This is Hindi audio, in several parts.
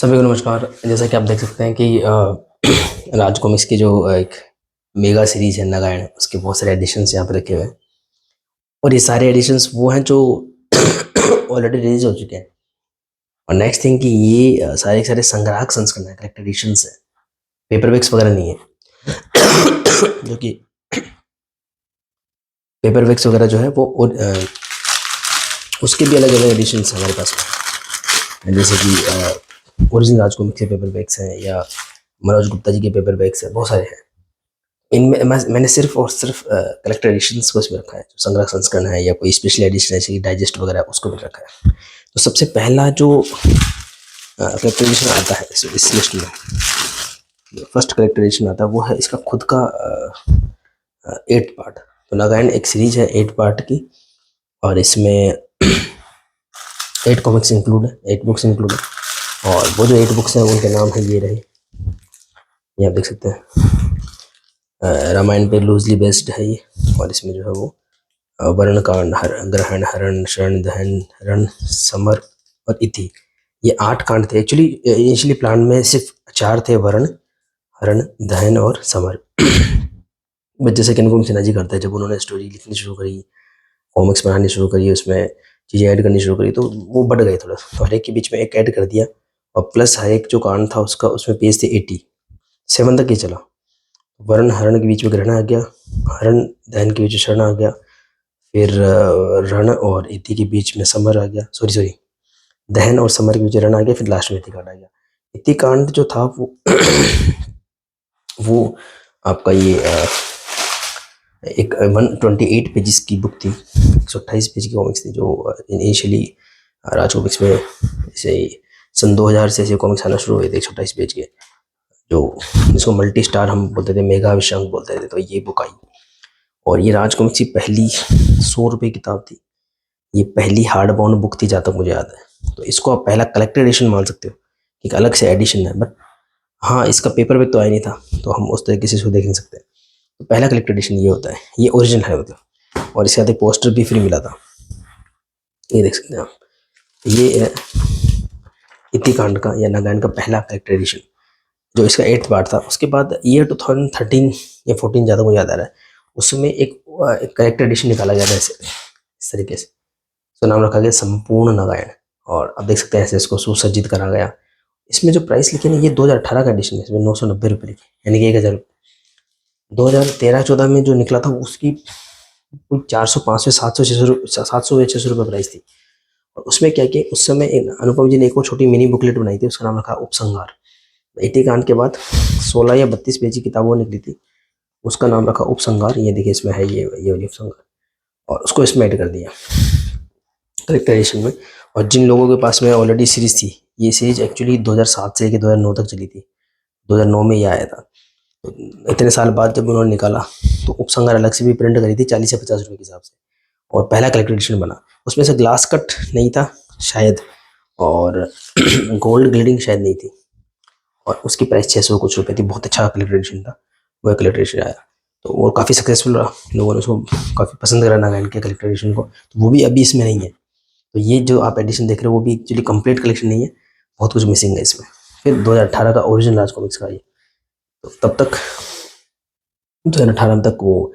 सभी को नमस्कार। जैसा कि आप देख सकते हैं कि राज कॉमिक्स की जो एक मेगा सीरीज है नागायण, उसके बहुत सारे एडिशंस यहाँ पे रखे हुए हैं। और ये सारे एडिशंस वो हैं जो ऑलरेडी रिलीज हो चुके हैं। और नेक्स्ट थिंग कि ये सारे के सारे संग्राहक संस्करण है, कलेक्ट एडिशंस है, पेपरबैक्स वगैरह नहीं है। जो कि पेपरबैक्स वगैरह जो है वो उसके भी अलग अलग एडिशंस हैं हमारे पास में। जैसे कि ओरिजिनल राज कॉमिक्स के पेपरबैक्स हैं या मनोज गुप्ता जी के पेपरबैक्स हैं, बहुत सारे हैं। इनमें मैंने सिर्फ और सिर्फ कलेक्टर एडिशंस को इसमें रखा है, जो संग्रह संस्करण है या कोई स्पेशल एडिशन है जैसे कि डाइजेस्ट वगैरह, उसको भी रखा है। तो सबसे पहला जो कलेक्टर एडिशन आता है इस लिस्ट में, फर्स्ट कलेक्टर एडिशन आता है, वो है इसका खुद का 8 पार्ट। तो नागायण एक सीरीज है 8 पार्ट की, और इसमें 8 कॉमिक्स इंक्लूड है, 8 बुक्स इंक्लूड है। और वो जो 8 बुक्स हैं उनके नाम है ये रहे, ये आप देख सकते हैं। रामायण पे लूजली बेस्ड है ये। और इसमें जो है वो वर्ण कांड, ग्रहण, हरण, शरण, दहन, रण, समर और इति, ये 8 कांड थे। एक्चुअली इनिशियली प्लान में सिर्फ 4 थे, वर्ण, हरण, दहन और समर। बट जैसे कि अनुपम सिन्हा जी करते हैं, जब उन्होंने स्टोरी लिखनी शुरू करी, कॉमिक्स बनानी शुरू करी, उसमें चीज़ें ऐड करनी शुरू करी, तो वो बढ़ गए थोड़ा, तो हर एक के बीच में एक ऐड कर दिया। और प्लस हर एक जो कांड था उसका, उसमें पेज थे 87 तक ये चला। वर्ण हरण के बीच में ग्रहण आ गया, हरण दहन के बीच में शरण आ गया, फिर रण और इति के बीच में समर आ गया, सॉरी दहन और समर के बीच में रण आ गया, फिर लास्ट में इति कांड आ गया। इति कांड जो था वो वो आपका ये एक 128 पेजेस की बुक थी, 128 पेज की कॉमिक्स थी, जो इनिशियली राज कॉमिक्स में जैसे सन 2000 से ऐसे कॉमिक्स आना शुरू हुए थे 128 पेज के, जो जिसको मल्टी स्टार हम बोलते थे, मेगा विशंक बोलते थे। तो ये बुक आई, और ये राज कॉमिक्स की पहली 100 रुपये किताब थी। ये पहली हार्ड बाउंड बुक थी जहाँ तक मुझे याद है। तो इसको आप पहला कलेक्टेड एडिशन मान सकते हो, एक अलग से एडिशन है। बट हाँ, इसका पेपर बैक तो आया नहीं था, तो हम उस तरीके से इसको देख नहीं सकते। तो पहला कलेक्टेड एडिशन ये होता है, ये ओरिजिनल है मतलब। और इसके साथ एक पोस्टर भी फ्री मिला था, ये देख सकते हैं आप। ये है इतिकांड का या नागायण का पहला कलेक्टेड एडिशन, जो इसका 8 पार्ट था। उसके बाद ईयर 2013 या 14 ज़्यादा मुझे याद आ रहा है, उसमें एक करेक्ट एडिशन निकाला गया था ऐसे, इस तरीके से। तो नाम रखा गया संपूर्ण नागायण। और अब देख सकते हैं ऐसे इसको सुसज्जित करा गया। इसमें जो प्राइस लिखे ना, ये 2018 का एडिशन है, इसमें 990 रुपये लिखे, यानी कि 1000 रुपये। 2013-14 में जो निकला था उसकी कोई 400, 500, 700, 600, 700 या 600 रुपये प्राइस थी। और उसमें क्या किया, उस समय अनुपम जी ने एक और छोटी मिनी बुकलेट बनाई थी, उसका नाम रखा उपसंहार। इति कांड के बाद 16 या 32 पेज की किताब वो निकली थी, उसका नाम रखा उपसंहार। ये देखिए इसमें है ये वाली उपसंहार, और उसको इसमें ऐड कर दिया कलेक्टर एडिशन में। और जिन लोगों के पास में ऑलरेडी सीरीज थी, ये सीरीज एक्चुअली 2007 से लेकर 2009 तक चली थी, 2009 में ये आया था। तो इतने साल बाद जब उन्होंने निकाला, तो उपसंहार अलग से भी प्रिंट करी थी 40 या 50 रुपये के हिसाब से, और पहला कलेक्टर एडिशन बना। उसमें से ग्लास कट नहीं था शायद, और गोल्ड ग्लेडिंग शायद नहीं थी, और उसकी प्राइस 600 कुछ रुपए थी। बहुत अच्छा कलेक्टर एडिशन था, वह कलेक्टर एडिशन आया, तो वो काफ़ी सक्सेसफुल रहा। लोगों ने उसको काफ़ी पसंद करा नागायण के कलेक्टर एडिशन को। तो वो भी अभी इसमें नहीं है। तो ये जो आप एडिशन देख रहे हो, वो भी एक्चुअली कंप्लीट कलेक्शन नहीं है, बहुत कुछ मिसिंग है इसमें। फिर 2018 का ओरिजिनल राज कॉमिक्स का ये, तो तब तक 2018 तक वो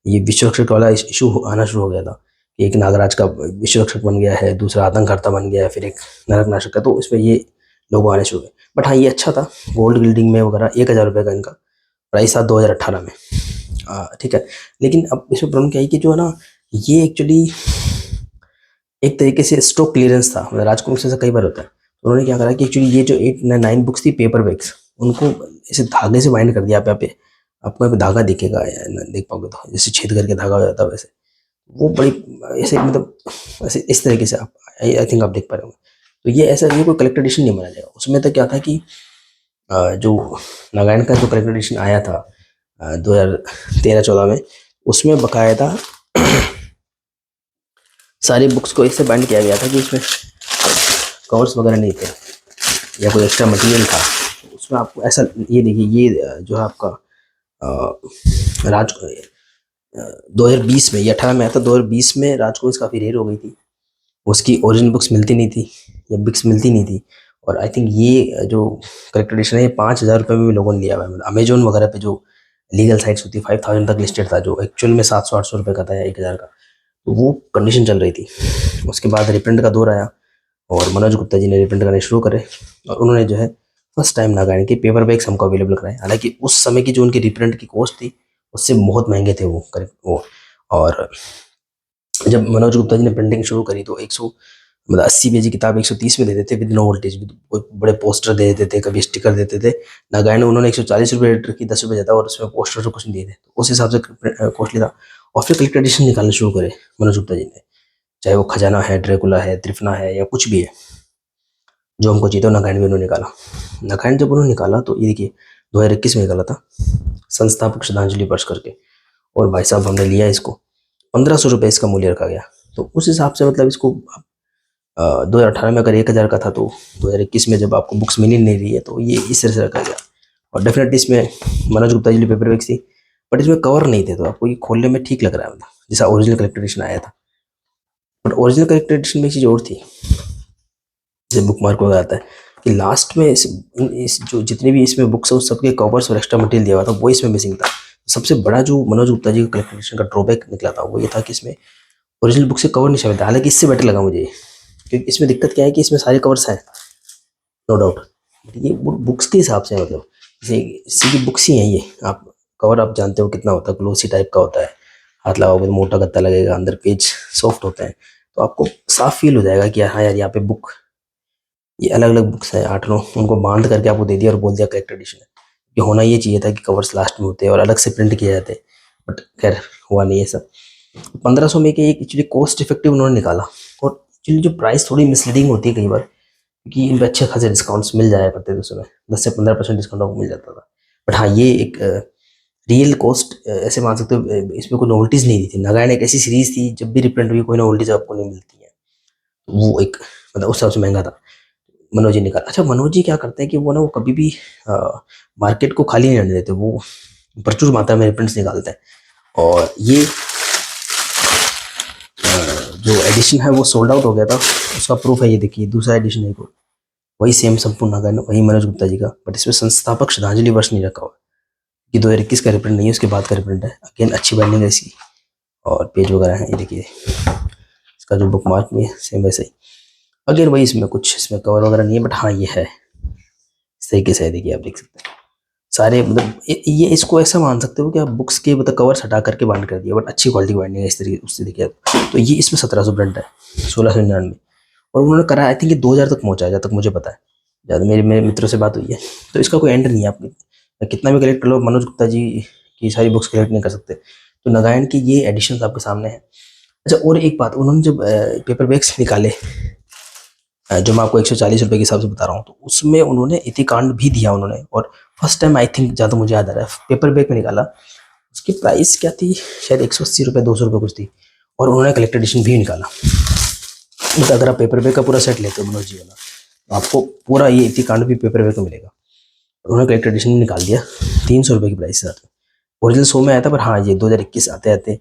ये विश्व रक्षक वाला इशू आना शुरू हो गया था कि एक नागराज का विश्व रक्षक बन गया है, दूसरा आतंककर्ता बन गया है, फिर एक नरक नाशक का, तो इसमें ये लोग आने शुरू हुए। बट हाँ, ये अच्छा था, गोल्ड गिल्डिंग में वगैरह। 1000 रुपये का इनका प्राइस था 2018 में। ठीक है। लेकिन अब इसमें प्रॉब्लम क्या है कि जो है ना, ये एक्चुअली एक तरीके से स्टॉक क्लियरेंस था, मतलब राजकोट से ऐसा कई बार होता है। तो उन्होंने क्या करा कि एक्चुअली ये जो 8-9 बुक्स थी पेपर बैग्स, उनको ऐसे धागे से बाइंड कर दिया। आप यहाँ पे आपको यहाँ पे धागा दिखेगा, या देख पाओगे तो जैसे छेद करके धागा हो जाता है वैसे। वो बड़ी ऐसे मतलब ऐसे इस तरीके से आप आई थिंक आप देख पा रहे हो। तो ये ऐसा, ये कोई कलेक्टर एडिशन नहीं माना जाएगा। उसमें तो क्या था कि जो नागायण का जो कलेक्टर एडिशन आया था 2013-14 में, उसमें बकायदा सारी बुक्स को इससे बाइंड किया गया था कि इसमें कवर्स वगैरह नहीं थे या कोई एक्स्ट्रा मटेरियल था उसमें। आपको ऐसा, ये देखिए, ये जो है आपका राज 2020 में, ये 18 में आया था, 2020 में राज को काफ़ी रेयर हो गई थी, उसकी ओरिजिनल बुक्स मिलती नहीं थी या बुक्स मिलती नहीं थी। और आई थिंक ये जो कलेक्टर एडिशन है ये 5,000 रुपये में भी लोगों ने लिया हुआ है। मतलब अमेजोन वगैरह पे जो लीगल साइट्स होती है 5,000 तक लिस्टेड था, जो एक्चुअल में 700-800 रुपये का था या 1,000 का। तो वो कंडीशन चल रही थी। उसके बाद रिप्रिंट का दौर आया और मनोज गुप्ता जी ने रिप्रिंट करने शुरू करे और उन्होंने जो है फर्स्ट टाइम नागार्जुन के पेपर बैग्स हमको अवेलेबल कराए। हालांकि उस समय की जो उनकी रिप्रिंट की कॉस्ट थी उससे बहुत महंगे थे वो करीब वो। और जब मनोज गुप्ता जी ने प्रिंटिंग शुरू करी तो 100 मतलब 80 पेज की किताब 130 में दे देते विद नो वोल्टेज, विद बड़े पोस्टर दे देते थे, कभी स्टिकर देते थे। नागार्जुन उन्होंने 140 रुपये रेट रखी, 10 रुपये ज़्यादा, और उसमें पोस्टर तो कुछ नहीं दिए थे, तो उस हिसाब से कॉस्टली था। और फिर कलेक्टर एडिशन निकालने शुरू करे मनोज गुप्ता जी ने, चाहे वो खजाना है, ड्रैकुला है, त्रिफना है, या कुछ भी है जो हमको चाहिए, तो नागार्जुन भी उन्होंने निकाला। नागार्जुन जब उन्होंने निकाला तो ये देखिए 2021 में निकाला था, संस्थापक श्रद्धांजलि वर्ष करके। और भाई साहब हमने लिया इसको, 1,500 रुपये इसका मूल्य रखा गया। तो उस हिसाब से मतलब इसको 2018 में अगर 1,000 का था तो 2021 में जब आपको बुक्स मिल ही नहीं रही है तो ये इस तरह से रखा गया। और डेफिनेटली इसमें मनोज गुप्ता जी की पेपर बैग्स थी, बट इसमें कवर नहीं थे, तो आपको ये खोलने में ठीक लग रहा है, मतलब जैसा ओरिजिनल कलेक्टर एडिशन आया था। बट ओरिजिनल कलेक्टर एडिशन में एक चीज़ और थी, जैसे बुक मार्क वगैरह आता है कि लास्ट में इस जो जितने भी इसमें बुक्स है उस सबके कवर्स और एक्स्ट्रा मटेरियल दिया हुआ था, वो इसमें मिसिंग था। सबसे बड़ा जो मनोज गुप्ता जी का कलेक्टर एडिशन का ड्रॉबैक निकला था वो ये था कि इसमें ओरिजिनल बुक से कवर नहीं शामिल था। हालांकि इससे बेटर लगा मुझे, क्योंकि इसमें दिक्कत क्या है कि इसमें सारे कवर्स हैं, नो डाउट, ये बुक्स के हिसाब से मतलब जैसे इसी की बुक्स ही हैं ये। आप कवर आप जानते हो कितना होता है, ग्लोसी टाइप का होता है, हाथ लगाओगे तो मोटा गत्ता लगेगा, अंदर पेज सॉफ्ट होते हैं, तो आपको साफ फील हो जाएगा कि हाँ यार यहाँ पे बुक, ये अलग अलग बुक्स हैं 8-9, उनको बांध करके आपको दे दिया और बोल दिया कलेक्टर एडिशन है। ये होना ये चाहिए था कि कवर्स लास्ट में होते हैं और अलग से प्रिंट किए जाते, बट खैर हुआ नहीं है सब। 1,500 में के एक एक्चुअली कॉस्ट इफेक्टिव उन्होंने निकाला। और एक्चुअली जो प्राइस थोड़ी मिसलीडिंग होती है कई बार, क्योंकि इन पे अच्छे खासे डिस्काउंट्स मिल जाया करते थे उस समय, 10 से 15% डिस्काउंट आपको मिल जाता था। बट हाँ ये एक रियल कॉस्ट ऐसे मान सकते हो, इसमें कोई नोवेल्टीज नहीं दी थी। नागार्जुन एक ऐसी सीरीज थी जब भी रिप्रिंट हुई कोई नोवेल्टीज आपको नहीं मिलती है, वो एक मतलब उस हिसाब से महंगा था। मनोज जी निकाल, अच्छा मनोज जी क्या करते हैं कि वो ना वो कभी भी मार्केट को खाली नहीं रहने देते, वो प्रचुर मात्रा में रिप्रिंट्स निकालते हैं। और ये जो एडिशन है वो सोल्ड आउट हो गया था, उसका प्रूफ है ये देखिए, दूसरा एडिशन है को वही सेम संपूर्ण नागार्जुन, वही मनोज गुप्ता जी का, बट इसमें संस्थापक श्रद्धांजलि वर्ष नहीं रखा हुआ कि 2021 का रिप्रिंट नहीं है, उसके बाद का रिप्रिंट है। अगेन अच्छी बाइंडिंग है इसकी और पेज वगैरह है, ये देखिए इसका जो बुक मार्क भी है सेम वैसे ही। अगेन वही, इसमें कुछ इसमें कवर वगैरह नहीं है, बट हाँ ये है इस तरीके से है, देखिए आप देख सकते हैं सारे, मतलब ये इसको ऐसा मान सकते हो कि आप बुक्स के मतलब कवर्स हटा करके बाइंड कर दिया, बट अच्छी क्वालिटी की बाइंडिंग है इस तरीके उससे देखिए आप। तो ये इसमें 1,700 प्रिंट है, 1,699, और उन्होंने करा आई थिंक ये 2,000 तक पहुंचा है जहाँ तक मुझे पता है, ज़्यादा मेरे मेरे मित्रों से बात हुई है। तो इसका कोई एंड नहीं है, आप कितना भी कलेक्ट कर लो मनोज गुप्ता जी की सारी बुक्स कलेक्ट नहीं कर सकते। तो नागार्जुन की ये एडिशन आपके सामने है। अच्छा और एक बात, उन्होंने जब पेपर बैग्स निकाले, जो मैं आपको 140 रुपये के हिसाब से बता रहा हूँ, तो उसमें उन्होंने इतिकांड भी दिया उन्होंने। और फर्स्ट टाइम आई थिंक, जहाँ तक मुझे याद आ रहा है, पेपर बैग में निकाला, उसकी प्राइस क्या थी, शायद 180 रुपये 200 रुपये कुछ थी, और उन्होंने कलेक्टर एडिशन भी निकाला। बट अगर आप पेपर बैग का पूरा सेट लेते हो मनोज जी वाला, तो आपको पूरा ये इतिकांड भी पेपर बैग में मिलेगा। उन्होंने कलेक्टर एडिशन भी निकाल दिया 300 रुपये की प्राइस से। ओरिजिनल 100 में आया था, पर हाँ ये 2021 आते आते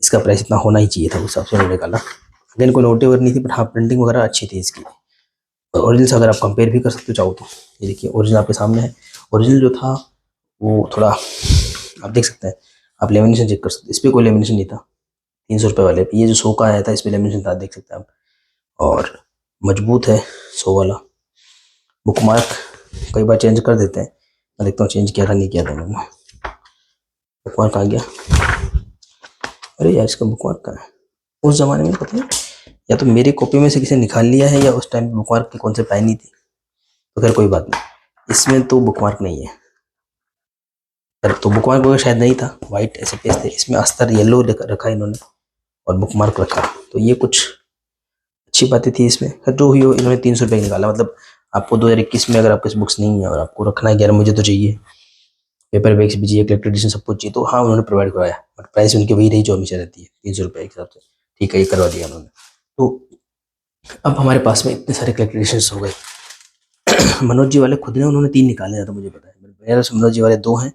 इसका प्राइस इतना होना ही चाहिए था, उस हिसाब से उन्होंने निकाला। अगेन कोई नोटिव नहीं थी, बट हाँ प्रिंटिंग वगैरह अच्छी थी इसकी। और ओरिजिनल से अगर आप कंपेयर भी कर सकते हो चाहो तो, ये देखिए ओरिजिनल आपके सामने है। ओरिजिनल जो था वो थोड़ा आप देख सकते हैं, आप लेमिनेशन चेक कर सकते हैं, इस पर कोई लेमिनेशन नहीं था 300 रुपये वाले पे। ये जो 100 का आया था इस पर लेमिनेशन था, देख सकते हैं आप, और मजबूत है 100 वाला। बुक मार्क कई बार चेंज कर देते हैं, मैं देखता हूँ चेंज किया था नहीं किया था उन्होंने। बुक मार्क आ गया, अरे यार इसका बुक मार्क कहाँ है, उस ज़माने में पता नहीं, या तो मेरी कॉपी में से किसी ने निकाल लिया है, या उस टाइम बुक मार्क की कॉन्सेप्ट आई नहीं थी। तो खैर कोई बात नहीं, इसमें तो बुक मार्क नहीं है। तो बुक मार्क वगैरह शायद नहीं था, वाइट ऐसे पेज थे, इसमें अस्तर येलो रखा इन्होंने और बुक मार्क रखा। तो ये कुछ अच्छी बातें थी इसमें। जो हुई हो, इन्होंने 300 रुपये निकाला। मतलब आपको 2021 में अगर आपके पास बुक्स नहीं है और आपको रखना है कि यार मुझे तो चाहिए, पेपर बैग्स भी चाहिए, कलेक्टर एडिशन सब कुछ चाहिए, तो हाँ उन्होंने प्रोवाइड करवाया। बट प्राइस उनकी वही रही जो हमेशा रहती है, 300 रुपये के हिसाब से। ठीक है, ये करवा दिया उन्होंने। तो अब हमारे पास में इतने सारे कलेक्टर एडिशन हो गए। मनोज जी वाले खुद ने उन्होंने 3 निकाले, ज़्यादा मुझे पता है। मेरे पास मनोज जी वाले 2 हैं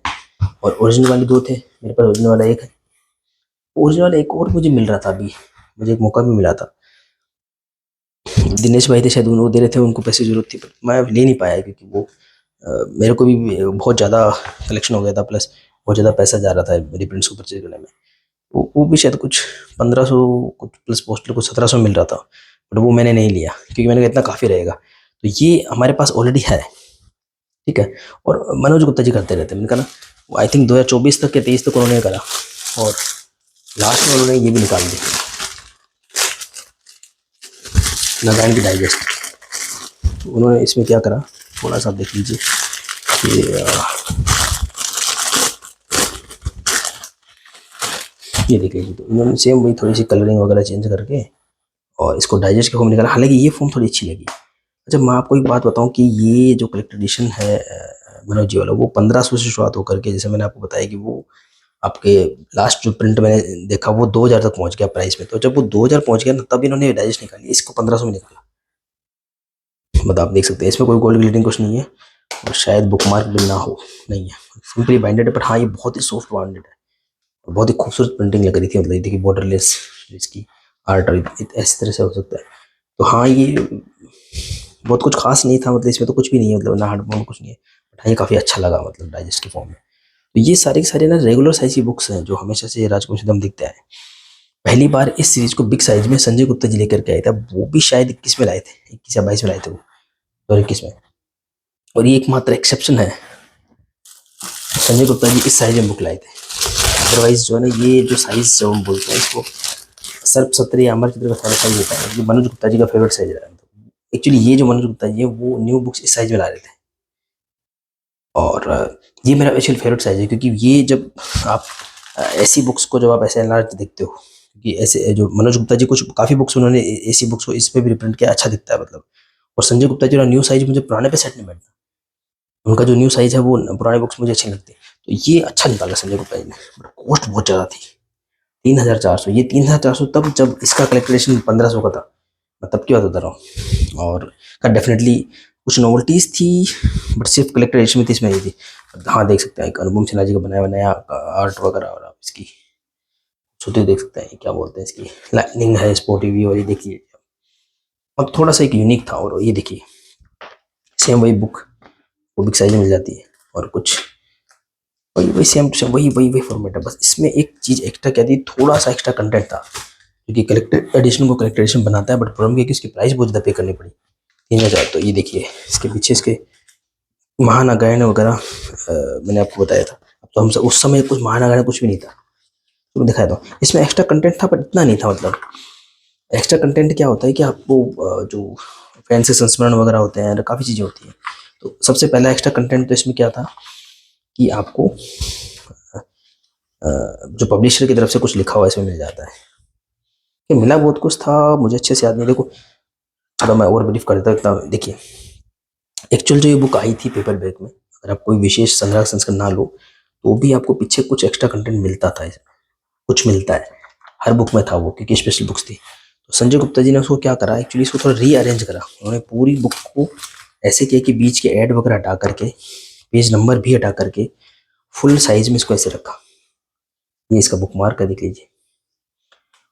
और ओरिजिनल वाले 2 थे, मेरे पास ओरिजिनल वाला 1 है। ओरिजिनल वाला एक और मुझे मिल रहा था, अभी मुझे एक मौका भी मिला था, दिनेश भाई थे शायद, वो दे रहे थे, उनको पैसे ज़रूरत थी, पर मैं ले नहीं पाया क्योंकि वो मेरे को भी बहुत ज़्यादा कलेक्शन हो गया था, प्लस बहुत ज़्यादा पैसा जा रहा था रिप्रिंट्स को परचेज करने में। वो भी शायद कुछ 1500 कुछ प्लस पोस्टल कुछ 1700 मिल रहा था, बट वो मैंने नहीं लिया क्योंकि मैंने कहा इतना काफ़ी रहेगा। तो ये हमारे पास ऑलरेडी है, ठीक है। और मनोज गुप्ता जी करते रहते हैं, मैंने कहा ना, आई थिंक 2024 तक या 23 तक उन्होंने करा, और लास्ट में उन्होंने ये भी निकाल दी, नारायण की डाइजेस्ट। तो उन्होंने इसमें क्या करा, थोड़ा सा देख लीजिए कि ये देख लीजिए। तो इन्होंने सेम वही थोड़ी सी कलरिंग वगैरह चेंज करके और इसको डाइजेस्ट के फॉर्म निकाला। हालांकि ये फॉर्म थोड़ी अच्छी लगी। अच्छा, मैं आपको एक बात बताऊं कि ये जो कलेक्टर एडिशन है मनोज जी वाला, वो 1500 से शुरुआत होकर के, जैसे मैंने आपको बताया कि वो आपके लास्ट जो प्रिंट मैंने देखा वो 2000 तक पहुंच गया प्राइस में। तो जब वो 2000 पहुंच गया ना, तब इन्होंने डाइजेस्ट निकाली, इसको 1500 में निकाला। मतलब आप देख सकते हैं इसमें कोई गोल्ड ग्लिटरिंग कुछ नहीं है, और शायद बुक मार्क भी ना हो, नहीं है, सिंपली बाइंडेड है। बट हाँ, ये बहुत ही सॉफ्ट बाइंडेड है, बहुत ही खूबसूरत प्रिंटिंग लग रही थी। मतलब ये देखिए बॉर्डरलेस इसकी आर्ट, और इस तरह से हो सकता है। तो हाँ, ये बहुत कुछ खास नहीं था, मतलब इसमें तो कुछ भी नहीं है, मतलब ना हार्ड बाउंड कुछ नहीं है। बट हाँ, ये काफ़ी अच्छा लगा, मतलब डाइजेस्ट के फॉर्म में। तो ये सारी की सारी ना रेगुलर साइज की बुक्स हैं जो हमेशा से राजकुमार दम दिखते हैं। पहली बार इस सीरीज को बिग साइज में संजय गुप्ता जी लेकर के आए थे, वो भी शायद 21 में लाए थे, 21 या 22 में लाए थे वो, 2021 में। और ये एकमात्र एक्सेप्शन है, संजय गुप्ता जी इस साइज में बुक लाए थे। अदरवाइज जो है ना, ये जो साइज जो हम बोलते हैं इसको सर्प सत्र या अमर चित्र का थोड़ा साइज होता है, ये मनोज गुप्ता जी का फेवरेट साइज रहा है। एक्चुअली ये जो मनोज गुप्ता जी है वो न्यू बुक्स इस साइज में ला रहे थे, और ये मेरा एक्चुअल फेवरेट साइज है, क्योंकि ये जब आप ऐसी बुक्स को जब आप ऐसे एनलार्ज देखते हो, क्योंकि ऐसे जो मनोज गुप्ता जी कुछ काफ़ी बुक्स उन्होंने ऐसी बुक्स को इस पे भी रिप्रिंट किया, अच्छा दिखता है मतलब। और संजय गुप्ता जी का न्यू साइज मुझे पुराने पे सेट नहीं बैठता, उनका जो न्यू साइज है वो पुराने बुक्स मुझे अच्छी लगती है। तो ये अच्छा निकाला संजय गुप्ता जी ने, बट कॉस्ट बहुत ज़्यादा थी, 3400। ये 3400 तब जब इसका कलेक्टेशन 1500 का था, मैं तब की बात बता रहा हूँ। और का डेफिनेटली कुछ नोवेल्टीज थी, बट सिर्फ कलेक्टर एडिशन में थी, इसमें नहीं थी। हाँ, देख सकते हैं एक अनुपम सिन्हा जी का बनाया नया आर्ट वगैरह, और आप इसकी छुट्टी देख सकते हैं, क्या बोलते हैं इसकी, लाइटनिंग है, स्पोर्टी भी, और ये देखिए अब थोड़ा सा एक यूनिक था। और ये देखिए सेम वही बुक, वो बिग साइज में मिल जाती है, और कुछ वही वही सेम टू सेम वही वही वही फॉर्मेट है। बस इसमें एक चीज़ एक्स्ट्रा क्या थी, थोड़ा सा एक्स्ट्रा कंटेंट था, क्योंकि कलेक्टेड एडिशन को कलेक्टेड एडिशन बनाता है, बट प्रॉब्लम ये कि इसकी प्राइस बहुत ज़्यादा पे करनी पड़ी, 3000। तो ये देखिए इसके पीछे इसके महानागायण वगैरह मैंने आपको बताया था। अब तो हम उस समय कुछ महानागायण कुछ भी नहीं था, तो मैं दिखाया था इसमें एक्स्ट्रा कंटेंट था, पर इतना नहीं था। मतलब एक्स्ट्रा कंटेंट क्या होता है कि आपको जो फैंसी संस्मरण वगैरह होते हैं, काफ़ी चीज़ें होती हैं। तो सबसे पहला एक्स्ट्रा कंटेंट तो इसमें क्या था कि आपको जो पब्लिशर की तरफ से कुछ लिखा हुआ इसमें मिल जाता है। कि मिला बहुत कुछ था, मुझे अच्छे से याद नहीं। देखो, चलो मैं और ब्रीफ कर देता हूँ इतना। देखिए, एक्चुअल जो ये बुक आई थी पेपर बैग में, अगर आप कोई विशेष संग्रह संस्करण ना लो, तो भी आपको पीछे कुछ एक्स्ट्रा कंटेंट मिलता था, इसमें कुछ मिलता है, हर बुक में था वो, क्योंकि स्पेशल बुक्स थी। तो संजय गुप्ता जी ने उसको क्या करा, एक्चुअली इसको थोड़ा रीअरेंज करा। उन्होंने पूरी बुक को ऐसे किया कि बीच के ऐड वगैरह हटा करके, पेज नंबर भी हटा करके, फुल साइज में इसको ऐसे रखा। ये इसका बुक मार्क है, देख लीजिए,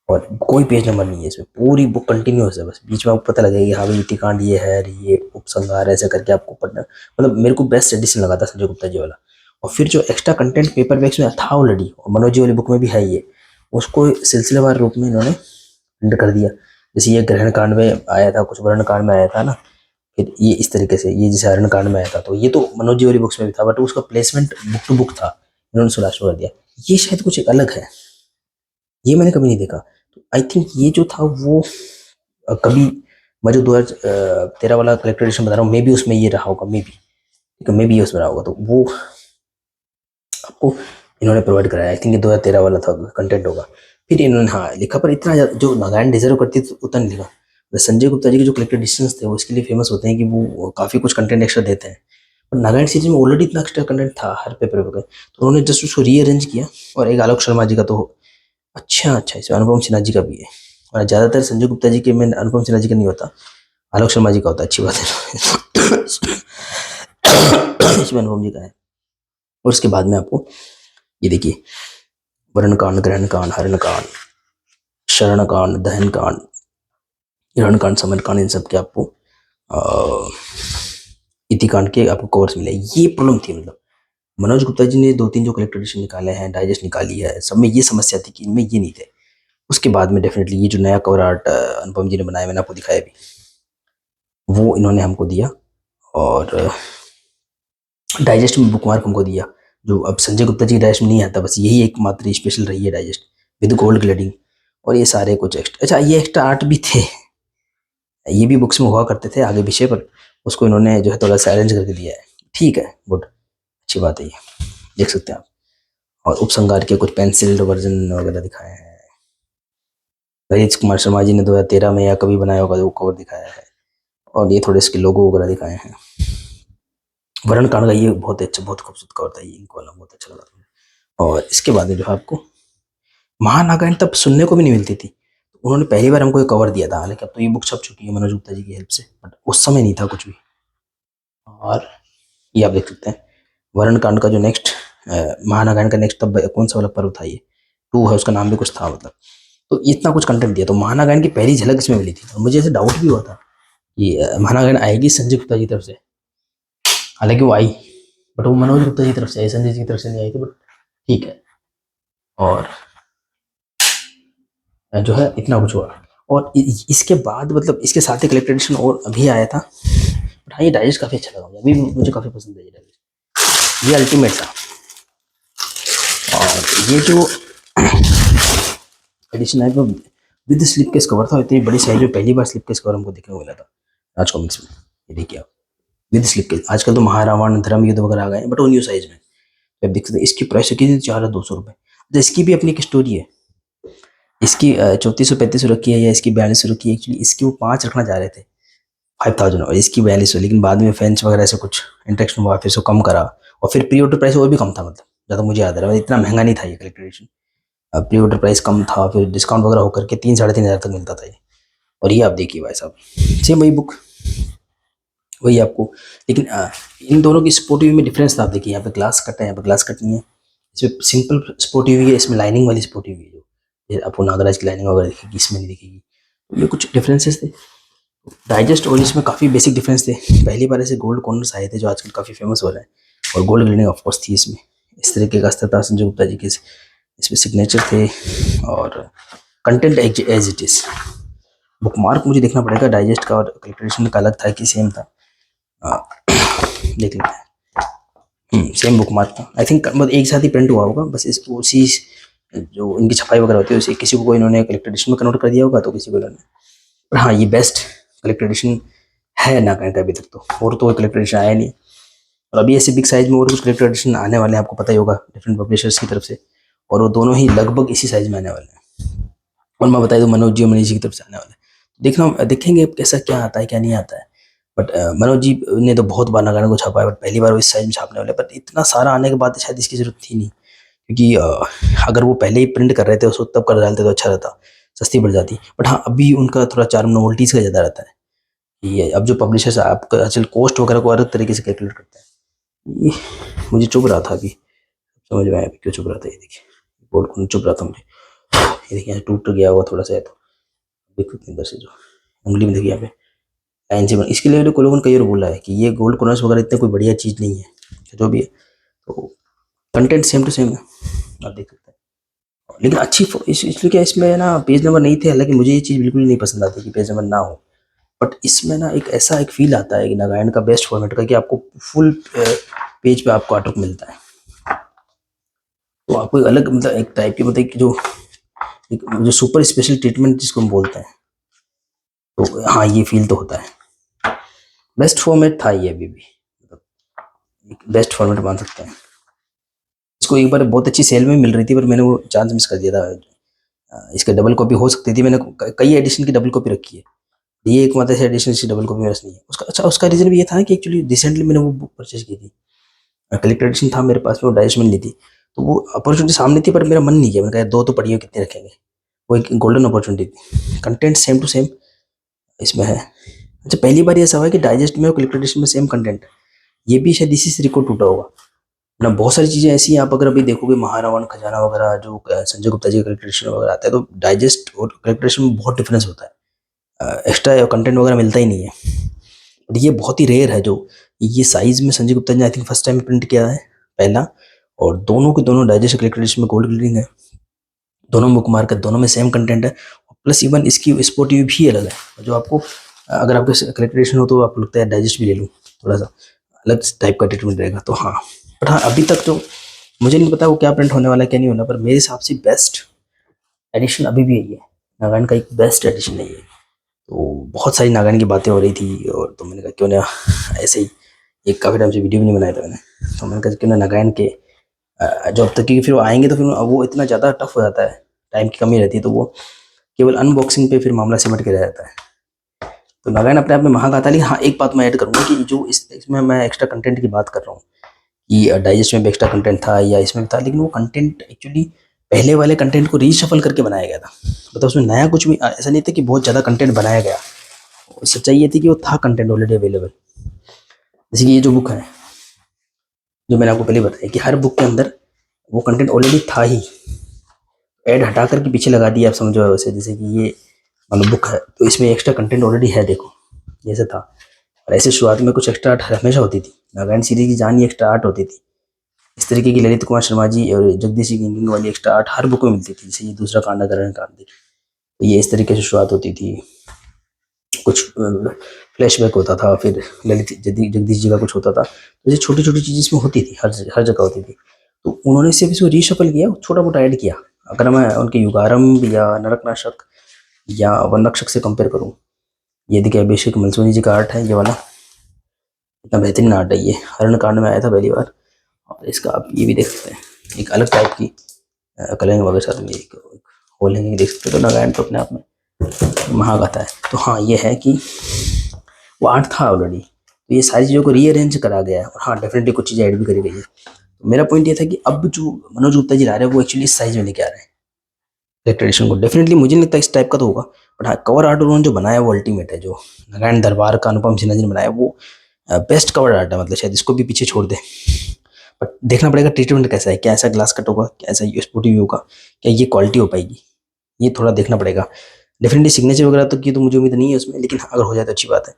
और कोई पेज नंबर नहीं है इसमें, पूरी बुक कंटिन्यूअस है। बस बीच में आपको पता लगेगा कि हाँ भाई युतिकांड ये है, ये उपसंहार, ऐसे करके आपको पढ़ना। मतलब मेरे को बेस्ट एडिशन लगा था संजय गुप्ता जी वाला। और फिर जो एक्स्ट्रा कंटेंट पेपर बैग्स में था ऑलरेडी, और मनोज जी वाली बुक में भी है ये, उसको सिलसिलेवार रूप में इन्होंने प्रिंट कर दिया। जैसे ये ग्रहण कांड में आया था, कुछ वर्ण कांड में आया था ना, फिर ये इस तरीके से, ये जैसे हरण कांड में आया था, तो ये तो मनोज जी वाली बुक्स में भी था, बट उसका प्लेसमेंट बुक टू बुक था, इन्होंने उसको लास्ट में कर दिया। ये शायद कुछ एक अलग है, ये मैंने कभी नहीं देखा। तो आई थिंक ये जो था वो कभी, मैं जो 2013 वाला कलेक्टर एडिशन बता रहा हूँ, मे बी उसमें ये रहा होगा, मे बी, ठीक है, मे बी ये उसमें रहा होगा। तो वो आपको इन्होंने प्रोवाइड कराया। आई थिंक ये 2013 वाला था कंटेंट होगा। फिर इन्होंने हाँ लिखा, पर इतना जो नागालैंड डिजर्व करती थी उतना नहीं लिखा। संजय गुप्ता जी के जो कलेक्टेड एडिशंस थे वो इसके लिए फेमस होते हैं कि वो काफ़ी कुछ कंटेंट एक्स्ट्रा देते हैं। पर नागालैंड सीरीज में ऑलरेडी इतना एक्स्ट्रा कंटेंट था हर पेपर पे, तो उन्होंने जस्ट उसको रीअरेंज किया। और एक आलोक शर्मा जी का तो अच्छा, इसमें अनुपम सिन्हा जी का भी है, और ज़्यादातर संजय गुप्ता जी के में अनुपम सिन्हा जी का नहीं होता, आलोक शर्मा जी का होता है। अच्छी बात है। इसमें अनुपम जी का है। और उसके बाद में आपको ये देखिए, वर्ण कांड, ग्रहण कांड, हरण कांड, शरण कांड, दहन कांड, हिरणकांड, समरकांड, इन सब के आपको इतिकांड के आपको कवर्स मिले। ये प्रॉब्लम थी, मतलब मनोज गुप्ता जी ने 2-3 जो कलेक्टर एडिशन निकाले हैं, डाइजेस्ट निकाली है, सब में ये समस्या थी कि इनमें ये नहीं थे। उसके बाद में डेफिनेटली ये जो नया कवर आर्ट अनुपम जी ने बनाया, मैंने आपको दिखाया भी, वो इन्होंने हमको दिया। और डाइजेस्ट में बुकमार्क हमको दिया, जो अब संजय गुप्ता जी की डाइजेस्ट में नहीं आता, बस यही एकमात्र स्पेशल रही है डाइजेस्ट विद गोल्ड ग्लेडिंग। और ये सारे कुछ एक्स्ट्रा, अच्छा ये एक्स्ट्रा आर्ट भी थे, ये भी बुक्स में हुआ करते थे आगे विषय पर, उसको इन्होंने जो है थोड़ा सा अरेंज करके दिया है। ठीक है, गुड, अच्छी बात है, ये देख सकते हैं आप। और उपसंहार के कुछ पेंसिल वर्जन वगैरह दिखाए हैं। ललित कुमार शर्मा जी ने 2013 में या कभी बनाया होगा, वो कवर दिखाया है। और ये थोड़े इसके लोगो वगैरह दिखाए हैं। वरण कांड का ये बहुत अच्छा, बहुत खूबसूरत कवर था, ये इनको वाला बहुत अच्छा लगा था। और इसके बाद में जो है आपको महानागायण तब सुनने को भी नहीं मिलती थी, तो उन्होंने पहली बार हमको एक कवर दिया था। हालांकि अब तो ये बुक छप चुकी है मनोज गुप्ता जी की हेल्प से, बट उस समय नहीं था कुछ भी। और ये आप देख सकते हैं वरण कांड का जो नेक्स्ट, महानागायण का नेक्स्ट तब कौन सा वाला पर्व था, ये 2 है, उसका नाम भी कुछ था, मतलब तो इतना कुछ कंटेंट दिया। तो महानागायण की पहली झलक इसमें मिली थी, और मुझे ऐसे डाउट भी हुआ था कि महानागायण आएगी संजय गुप्ता जी की तरफ से। हालांकि वो आई, बट वो मनोज गुप्ता जी की तरफ से आई, संजय जी की तरफ से नहीं आई थी, बट ठीक है। और जो है इतना कुछ हुआ। और इसके बाद मतलब इसके साथ ही कलेक्टर एडिशन और अभी आया था, बट हाँ ये डाइजेस्ट काफ़ी अच्छा लगा मुझे, अभी मुझे काफ़ी पसंद है ये डाइजेस्ट, ये अल्टीमेट था। और ये जो एडिशन है वो विद स्लिप केस कवर था, इतनी बड़ी साइज में पहली बार स्लिप केस कवर हमको देखने को मिला था राज कॉमिक्स में। ये देखिए आप, विद स्लिप केस। आजकल तो महारावण, धर्म युद्ध वगैरह आ गए हैं, बट वो न्यू साइज में। तो आप देख सकते हैं इसकी प्राइस की थी 4,200 रुपये। तो इसकी भी अपनी एक स्टोरी है। इसकी 3435 रखी है, या इसकी 42 रखी है। एक्चुअली इसकी वो 5 रखना चाह रहे थे, 5000, और इसकी 42, लेकिन बाद में फैंस वगैरह से कुछ इंटरेक्शन हुआ, फिर इसको कम करा। और फिर प्री ऑर्डर प्राइस और भी कम था, मतलब ज़्यादा मुझे याद है, इतना महंगा नहीं था ये collector edition. Pre order price कम था, फिर डिस्काउंट वगैरह होकर के 3-3.5 हज़ार तक मिलता था ये। और ये आप देखिए भाई साहब, सेम वही बुक, वही आपको। लेकिन इन दोनों की स्पोर्टिव में डिफरेंस था। आप देखिए यहाँ पे ग्लास कट है, यहाँ पे ग्लास कट नहीं है। इसमें सिंपल स्पोर्टिव है, इसमें लाइनिंग वाली स्पोर्टिव है, जो ये आपको नागराज की लाइनिंग वगैरह दिखेगी, इसमें नहीं दिखेगी। तो ये कुछ डिफरेंसेस थे डाइजेस्ट और इसमें, काफ़ी बेसिक डिफरेंस थे। पहली बार ऐसे गोल्ड कॉर्नर्स आए थे जो आजकल काफ़ी फेमस हो रहे हैं, और गोल्ड ग्रेडिंग ऑफकोर्स थी इसमें। इस तरीके का अस्तर था संजय गुप्ता जी के, इसमें सिग्नेचर थे। और content as it is. Bookmark मुझे देखना पड़ेगा डाइजेस्ट का और कलेक्टर का अलग था कि सेम था, देख लेते हैं। सेम बुक मार्क था आई थिंक, मतलब एक साथ ही प्रिंट हुआ होगा, बस इस उसी जो इनकी छपाई वगैरह होती है उसी, किसी को इन्होंने कलेक्टर एडिशन में कन्वर्ट कर दिया होगा, तो किसी को इन्होंने। पर हाँ ये बेस्ट कलेक्टर एडिशन है ना कहीं का अभी तक, तो और तो कलेक्टर एडिशन आया नहीं। और अभी ऐसे बिग साइज में और कुछ कलेक्टर एडिशन आने वाले हैं, आपको पता ही होगा, डिफरेंट पब्लिशर्स की तरफ से, और वो दोनों ही लगभग इसी साइज में आने वाले हैं। और मैं बता दूं मनोज जी और मनीष जी की तरफ से आने वाले हैं। देखना, देखेंगे कैसा क्या आता है क्या नहीं आता है। बट मनोज जी ने तो बहुत बार नगाड़े को छापा है, बट पहली बार वो इस साइज में छापने वाले। बट इतना सारा आने के बाद शायद इसकी जरूरत थी नहीं, क्योंकि अगर वो पहले ही प्रिंट कर रहे थे उसको तब कर डालते तो अच्छा रहता, सस्ती पड़ जाती। बट हाँ अभी उनका थोड़ा चार्म नोवल्टीज का ज़्यादा रहता है। ये अब जो पब्लिशर्स आपका आजकल कॉस्ट वगैरह को अलग तरीके से कैलकुलेट करते हैं। ये मुझे चुभ रहा था, अभी समझ में आया क्यों चुभ रहा था। ये देखिए बोर्ड को चुभ रहा था मुझे। ये देखिए यहाँ टूट गया हुआ थोड़ा सा है, तो देख सकते हैं अंदर से जो उंगली में देखिए यहाँ पे लाइन से इसके लिए तो लोगों ने कई बार बोला है कि ये गोल्ड कॉर्नर्स वगैरह इतने कोई बढ़िया चीज़ नहीं है, जो भी है। तो कंटेंट सेम टू सेम है, आप देख सकते हैं। लेकिन अच्छी इसलिए क्या इसमें ना पेज नंबर नहीं थे, हालांकि मुझे ये चीज़ बिल्कुल नहीं पसंद आती कि पेज नंबर ना हो। बट इसमें ना एक ऐसा एक फील आता है कि नागायण का बेस्ट फॉर्मेट का, कि आपको फुल पेज पे आपको आर्टवर्क मिलता है। तो आपको एक अलग, मतलब एक टाइप की, मतलब जो सुपर स्पेशल ट्रीटमेंट जिसको हम बोलते हैं, तो हाँ ये फील तो होता है। बेस्ट फॉर्मेट था ये अभी भी, मतलब बेस्ट फॉर्मेट मान सकते हैं इसको। एक बार बहुत अच्छी सेल में मिल रही थी, पर मैंने वो चांस मिस कर दिया था। इसका डबल कॉपी हो सकती थी, मैंने कई एडिशन की डबल कॉपी रखी है, ये एक मतलब एडिशन की डबल कॉपी मेरे पास नहीं है उसका। अच्छा उसका रीज़न भी ये था कि एक्चुअली रिसेंटली मैंने वो बुक परचेज की थी, कलेक्टर एडिशन था मेरे पास में, वो डाइजेस्ट में ली थी। तो वो अपॉर्चुनिटी सामने थी, पर मेरा मन नहीं किया, मैंने कहा दो तो पड़ी हो, कितने रखेंगे। वो एक गोल्डन अपॉर्चुनिटी थी। कंटेंट सेम टू सेम इसमें है। अच्छा पहली बार ऐसा हुआ है कि डाइजेस्ट में और कलेक्टर एडिशन में सेम कंटेंट है। ये भी शायद इसी से रिकॉर्ड टूटा होगा ना। बहुत सारी चीज़ें ऐसी हैं, आप अगर अभी देखोगे महारावण खजाना वगैरह जो संजय गुप्ता जी का कलेक्टर एडिशन वगैरह आता है, तो डाइजेस्ट और कलेक्टर एडिशन में बहुत डिफरेंस होता है। एक्स्ट्रा कंटेंट वगैरह मिलता ही नहीं है। बट ये बहुत ही रेयर है जो ये साइज़ में संजय गुप्ता जी ने I think first time print किया है, पहला। और दोनों के दोनों डाइजेस्ट कलेक्टेड एडिशन में गोल्ड ग्लेडिंग है, दोनों बुक मार्केट, दोनों में सेम कंटेंट है। प्लस इवन इसकी स्पोर्ट भी अलग है, जो आपको अगर आपके कलेक्टेड एडिशन हो तो आपको लगता है डाइजेस्ट भी ले लूँ, थोड़ा सा अलग टाइप का ट्रीटमेंट रहेगा। तो हाँ, बट हाँ अभी तक जो मुझे नहीं पता वो क्या प्रिंट होने वाला है क्या नहीं होना, पर मेरे हिसाब से बेस्ट एडिशन अभी भी यही है, नागालैंड का एक बेस्ट एडिशन है ये। तो बहुत सारी नागालैंड की बातें हो रही थी, और तो मैंने कहा क्यों ना ऐसे ही, एक काफ़ी टाइम से वीडियो भी नहीं बनाया था मैंने, तो मैंने कहा क्यों ना नागालैंड के जो अब तक, क्योंकि फिर वो आएंगे तो फिर वो इतना ज़्यादा टफ हो जाता है, टाइम की कमी रहती है, तो वो केवल अनबॉक्सिंग पे फिर मामला सिमट के रह जाता है। तो नागालैंड अपने आप में महागाता, लेकिन हाँ एक बात मैं ऐड करूँगा कि जो इसमें मैं एक्स्ट्रा कंटेंट की बात कर रहा हूँ कि डाइजेस्ट में भी एक्स्ट्रा कंटेंट था या इसमें भी था, लेकिन वो कंटेंट एक्चुअली पहले वाले कंटेंट को रीशफल करके बनाया गया था। मतलब उसमें नया कुछ भी ऐसा नहीं था कि बहुत ज़्यादा कंटेंट बनाया गया, सच्चाई ये थी कि वो था कंटेंट ऑलरेडी अवेलेबल। जैसे कि ये जो बुक है, जो मैंने आपको पहले बताया कि हर बुक के अंदर वो कंटेंट ऑलरेडी था ही, ऐड हटा करके पीछे लगा दिया, आप समझो वैसे। जैसे कि ये मतलब बुक है तो इसमें एक्स्ट्रा कंटेंट ऑलरेडी है, देखो जैसे था। और ऐसे शुरुआत में कुछ एक्स्ट्रा आर्ट हमेशा होती थी, नागालैंड सीरीज की जान ही एक्स्ट्रा आर्ट होती थी। इस तरीके की ललित कुमार शर्मा जी और जगदीश जी की वाली एक्स्ट्रा आर्ट हर बुक में मिलती थी। जैसे ये दूसरा कांड करण कांड देखिए, तो ये इस तरीके से शुरुआत होती थी। कुछ फ्लैशबैक होता था, फिर ललित जगदीश जी का कुछ होता था, तो ये छोटी छोटी चीज़ इसमें होती थी, हर जगह होती थी। तो उन्होंने सिर्फ इसको रीशफल किया, छोटा मोटा ऐड किया। अगर मैं उनके युगारंभ या नरकनाशक या वनरक्षक से कंपेयर करूँ, ये देखिए अभिषेक मलसोनी जी का आर्ट है, ये वाला इतना बेहतरीन आर्ट है। ये हरण कांड में आया था पहली बार, और इसका आप ये भी देख सकते हैं, एक अलग टाइप की कलरिंग वगैरह साथ में एक होल हैंगिंग देख सकते हो। तो नागालैंड तो अपने आप में महागाता है। तो हाँ ये है कि वो आर्ट था ऑलरेडी, तो ये सारी चीज़ों को रीअरेंज करा गया है, और हाँ डेफिनेटली कुछ चीज़ें ऐड भी करी गई है। तो मेरा पॉइंट ये था कि अब जो मनोज गुप्ता जी ला रहे हैं वो एक्चुअली इस साइज में लेके आ रहे हैं ट्रेडिशन को। डेफिनेटली मुझे नहीं लगता इस टाइप का तो होगा, बट हाँ कवर आर्ट उन्होंने जो बनाया है वो अल्टीमेट है। जो नारायण दरबार का अनुपम सिन्हा जी ने बनाया वो बेस्ट कवर आर्ट है, मतलब शायद इसको भी पीछे छोड़ दे। बट देखना पड़ेगा ट्रीटमेंट कैसा है, क्या ऐसा ग्लास कट होगा, क्या ऐसा स्पोर्टिव होगा, क्या ये क्वालिटी हो पाएगी, ये थोड़ा देखना पड़ेगा। डेफिनेटली सिग्नेचर वगैरह तो की तो मुझे उम्मीद नहीं है उसमें, लेकिन अगर हो जाए तो अच्छी बात है।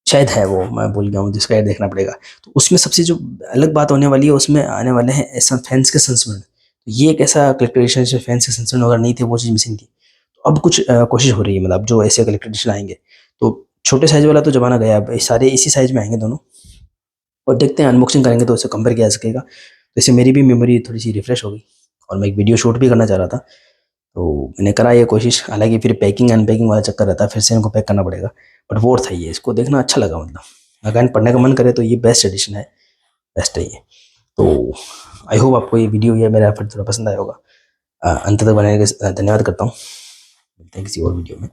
शायद है, वो मैं भूल गया हूँ, जिसका देखना पड़ेगा। तो उसमें सबसे जो अलग बात होने वाली है, उसमें आने वाले हैं ऐसा फैंस के संस्मरण। तो ये एक ऐसा कलेक्टर जो फैंस के संस्मरण अगर नहीं थे, वो चीज़ मिसिंग थी। तो अब कुछ कोशिश हो रही है, मतलब जो ऐसे कलेक्टर आएंगे, तो छोटे साइज वाला तो जमाना गया, अब सारे इसी साइज में आएंगे दोनों। और देखते हैं अनबॉक्सिंग करेंगे तो उसे कंपेयर किया जा सकेगा। तो इससे मेरी भी मेमोरी थोड़ी सी रिफ्रेश हो गई, और मैं एक वीडियो शूट भी करना चाह रहा था, तो मैंने करा ये कोशिश। हालांकि फिर पैकिंग अनपैकिंग वाला चक्कर रहता है, फिर से इनको पैक करना पड़ेगा। बट वो था ये, इसको देखना अच्छा लगा, मतलब अगर पढ़ने का मन करे तो ये बेस्ट एडिशन है, बेस्ट है ये। तो आई होप आपको ये वीडियो या मेरा एफर्ट थोड़ा पसंद आया होगा। अंत तक बनाने के धन्यवाद करता हूँ। मिलते हैं किसी और वीडियो में।